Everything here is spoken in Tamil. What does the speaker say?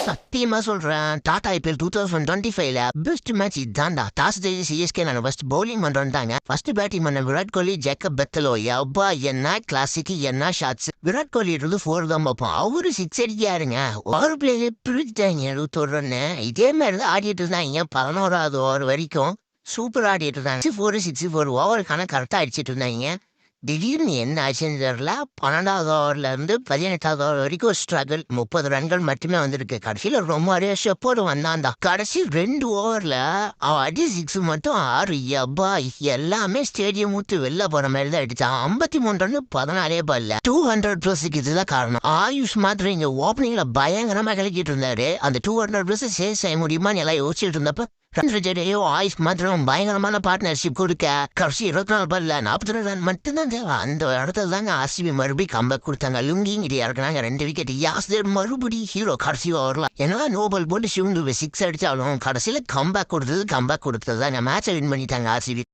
சத்தியமா சொல்றேன். டாடா ஐபிஎல் 2025ல பெஸ்ட் மேட்ச் இதான்டா. டாஸ் ஜெயிச்சு சிஎஸ்கே நான் ஃபர்ஸ்ட் பவுலிங் பண்றேன்ட்டாங்க. ஃபர்ஸ்ட் பேட்டிங் பண்ண விராட் கோலி, ஜேக்கப் பெத்தலோ. யப்பா என்ன கிளாசிக், என்ன ஷாட்ஸ். விராட் கோலி இருந்து 4 தான் பார்ப்போம். அவரு 6 அடிக்காருங்க. ஒரு பிளேயர் பிரிச்சுட்டாங்க 21 ரன்னு. இதே மாதிரி தான் ஆடிட்டு இருந்தாங்க 11வது ஓவர் வரைக்கும். சூப்பர் ஆடிட்டு இருந்தாங்க. 4 ஓவருக்கான கரெக்டா அடிச்சிட்டு இருந்தாங்க. திடீர்னு என்ன ஆச்சுன்னு தெரியல. 12வது ஓவர்ல இருந்து 18வது ஓவர் வரைக்கும் ஒரு ஸ்ட்ரகிள். 30 ரன்கள் மட்டுமே வந்திருக்கு. கடைசியில ரொம்ப அரியப்போடு வந்தான்டா. கடைசி 2 ஓவர்ல அவன் அடி 6 மட்டும் 6. யப்பா எல்லாமே ஸ்டேடியம் ஊத்து வெளில போற மாதிரி தான் அடிச்சான். 53 ரன் 14 பால்ல 200+ இதுதான் காரணம். ஆயுஷ் மாத்திரம் இங்க ஓப்பனிங்ல பயங்கரமா கலக்கிட்டு இருந்தாரு. அந்த 200+ சேஸ் செய்ய முடியுமான்னு எல்லாம் யோசிச்சுட்டு இருந்தப்ப ஆயுஷ் மாத்திரம் பயங்கரமான பார்ட்னர்ஷிப் கொடுக்க கடைசி 24 பால்ல 42 ரன் மட்டும்தான் தேவை. அந்த இடத்துல தாங்க ஆர்சிபி மறுபடியும் கம்பேக் கொடுத்தாங்க. லுங்கிங்கிட்ட இறக்குனாங்க 2 விக்கெட். யாஸ்தர் மறுபடியும் ஹீரோ கடைசி ஓவர்ல. ஏன்னா நோபல் போட்டு சிவந்து 6 அடிச்சாலும் கடைசியில கம்பேக் கொடுத்தது தாங்க மேட்சை வின் பண்ணிட்டாங்க ஆர்சிபி.